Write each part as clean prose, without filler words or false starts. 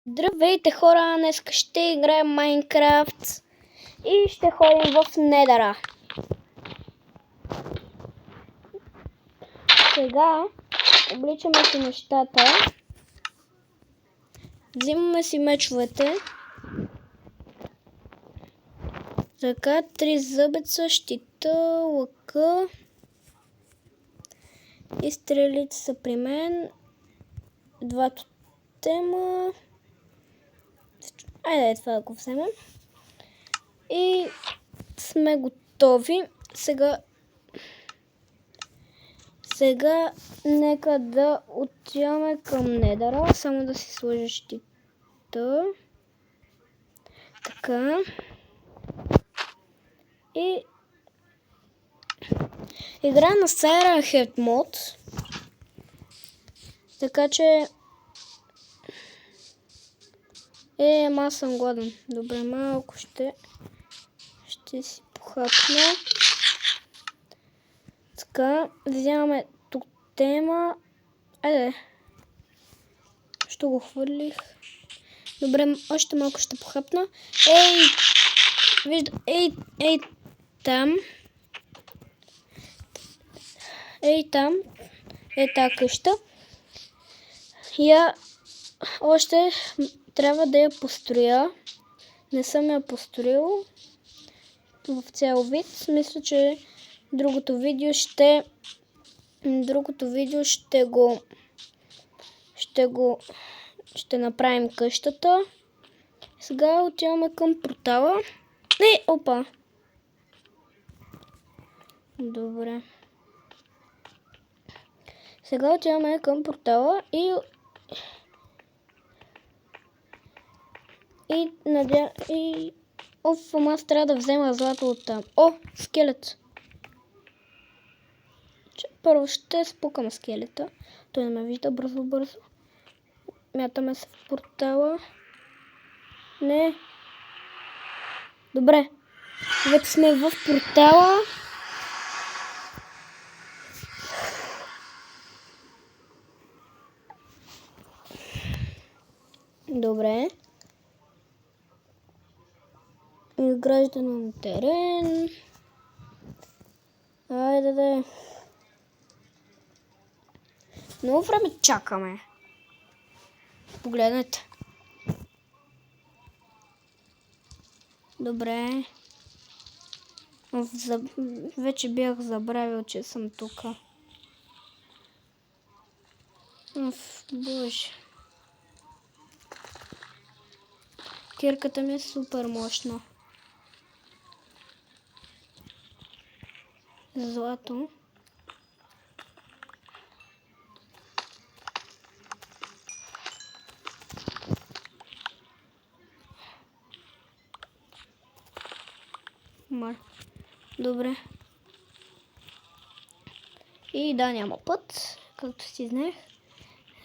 Здравейте хора, днес ще играем Майнкрафт и ще ходим в Недъра. Сега обличаме си нещата, взимаме си мечовете, така, 3 зъбеца, щита, лъка и стрелите са при мен, 2 тотема. Айде това да го вземем. И сме готови. Сега нека да отиваме към Недъра. Само да си сложа щита. Така. И игра на Siren Head мод. Така че аз съм гладен. Добре, малко ще си похапна. Така, вземаме тук тема. Айде. Що го хвърлих? Добре, още малко ще похапна. Вижда, там. Там. Тази къща. Още трябва да я построя. Не съм я построил в цял вид. Мисля, че другото видео ще направим къщата. Сега отиваме към портала. Опа! Добре. Сега отиваме към портала и аз трябва да взема злато от там. Скелет! Първо ще спукам скелета. Той не ме вижда бързо. Мятаме се в портала. Не. Добре. Вече сме в портала. Добре. Изграждане на терен. Айде. Много време чакаме. Погледнете. Добре. Вече бях забравил, че съм тук. Боже. Кирката ми е супер мощна. Злато. Добре. И да, няма път, както си знаех.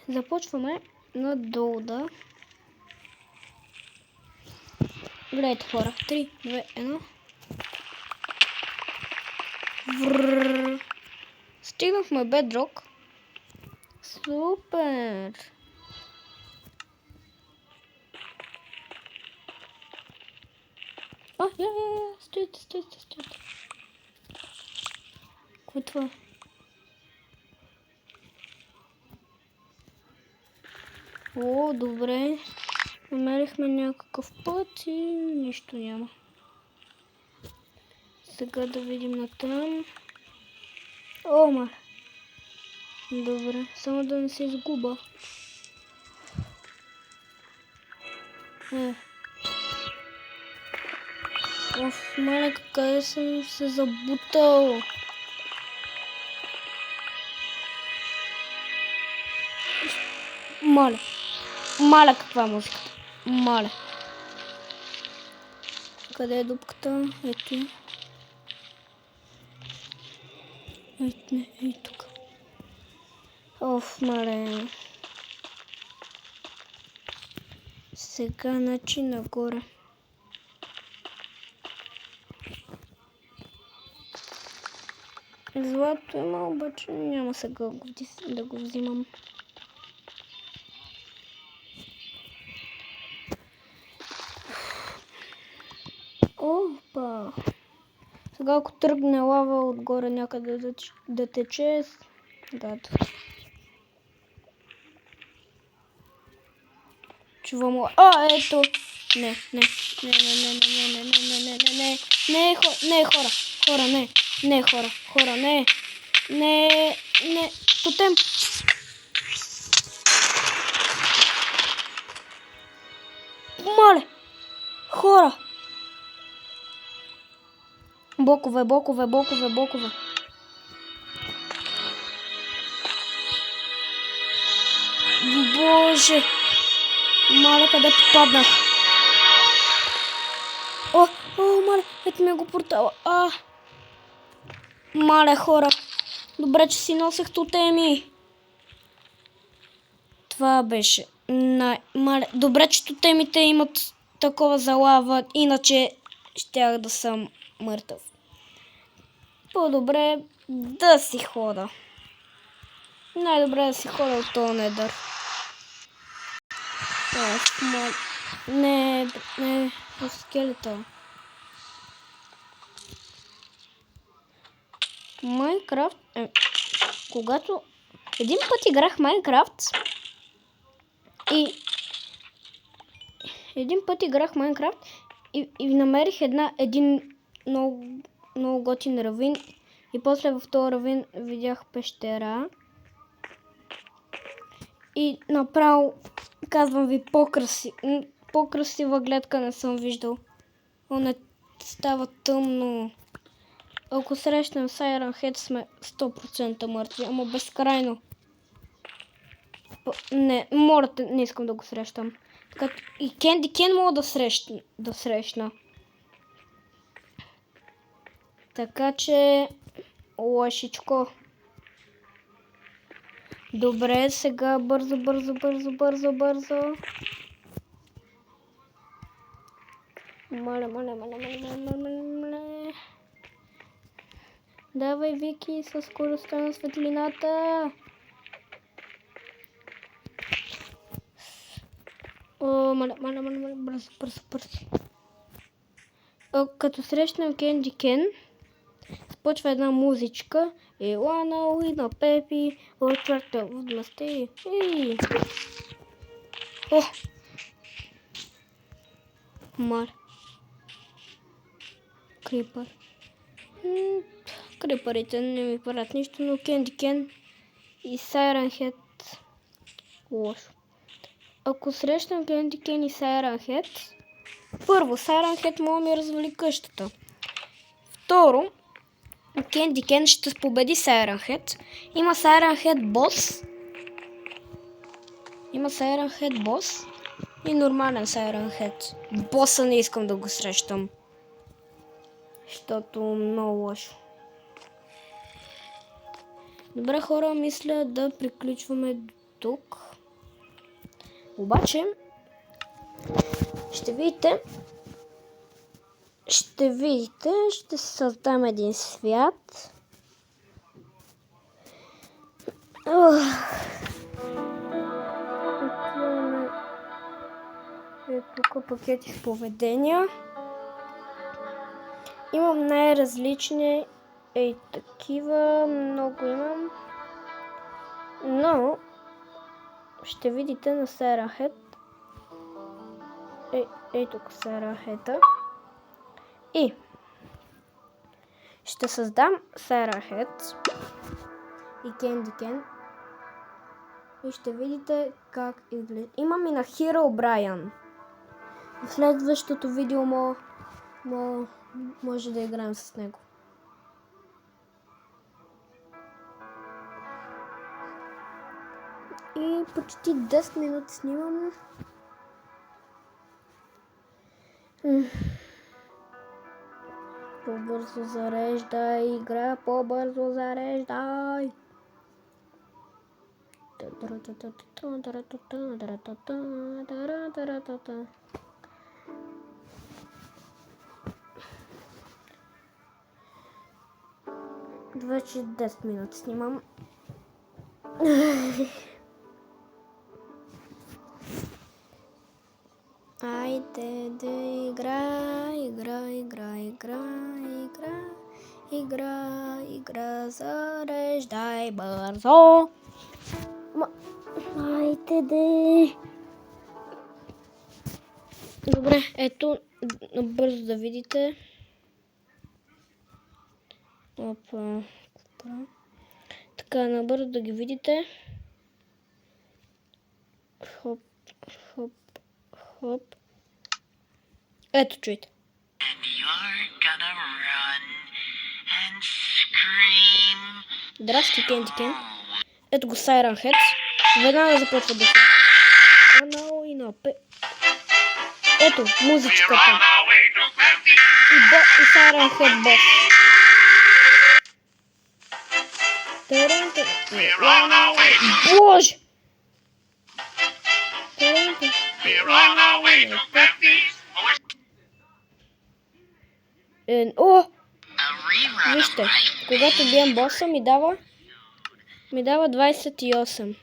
Започваме надолу да. Гледайте хора. 3, 2, 1. Стигнахме Bedrock. Супер! Стойте. Кой е това? Добре. Намерихме някакъв път и нищо няма. Сега да видим натам. Добре, само да не се изгуба. Маля, къде съм се забутал? Маля, каква музика? Маля. Къде е дупката? Ето. Ей тук. Маля. Сега начин нагоре. Злато има, обаче няма сега да го взимам. Сега ако тръгне лава отгоре някъде да тече, гад. Чувам лава. Ето! Не, хора, не, тотем! Мале! Хора! Бокове. Боже! Мале, къде попаднах? Мале, ето ми го портала. Мале, хора. Добре, че си носех тотеми. Това беше. Мале, добре, че тотемите имат такова за лава, иначе щях да съм мъртъв. По-добре да си хода. Най-добре да си хода от този недър. Не, в скелета. Майнкрафт. Когато един път играх Майнкрафт и намерих един много готин равин и после в този равин видях пещера и направо казвам ви по-красива гледка не съм виждал. Не става тъмно. Ако срещнем с Iron Head сме 100% мъртви, ама безкрайно. Не искам да го срещам. И Candy Ken мога да срещна. Така че лошичко. Добре, сега бързо. Мале. Давай, Вики, със скоростта на светлината. Мале, бързо. Като срещнем Candy Ken, започва една музичка. Елана, Уина, Пепи, отвърта в власти. Мале. Крипър. Крипърите не ми правят нищо, но Candy Ken и Siren Head лошо. Ако срещам Candy Ken и Siren Head, първо, Siren Head мога да ми развали къщата. Второ, Candy Ken ще победи Siren Head. Има Siren Head бос и нормален Siren Head. Боса не искам да го срещам, защото много лошо. Добре, хора, мисля да приключваме до тук. Обаче, ще видите, ще създам един свят. Тук пакети с поведения. Имам най-различни такива, много имам. Но ще видите на Siren Head. Тук Siren Head. И ще създам Siren Head и Candy Ken. И ще видите как изглежда. Имам и на Herobrine. В следващото видео може да играем с него. И почти 10 минути снимам. По-бързо зареждай, игра, по-бързо зареждай. 10 минути снимам. Айде да игра. Игра, зареждай бързо. Майте де. Добре, ето, бързо да видите. Опа. Така, набързо да ги видите. Хоп, хоп, хоп. Ето, чуйте. Здрасти, Кенди Кен. Ето го Siren Head. Веднага започва да се... Ето, музичката. И Siren Head бос. Боже! Вижте, когато бием боса ми дава 28.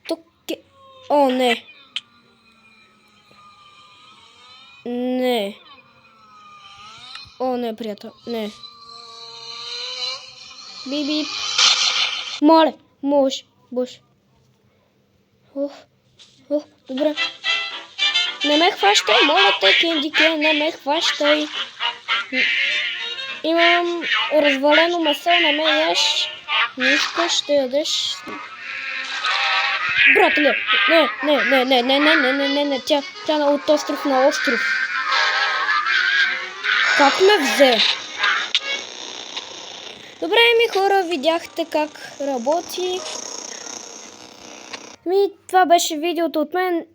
Тук е... О, не. Не. О, не, приятел. Не. Бип. Моля, може. Добре. Не ме хващай, моля те, Кенди Кен, не ме хващай. Имам развалено месо, не ме яш. Не искаш, ще ядеш. Брателе, не, тя от остров на остров. Как ме взе? Добре, ми хора, видяхте как работи. Това беше видеото от мен.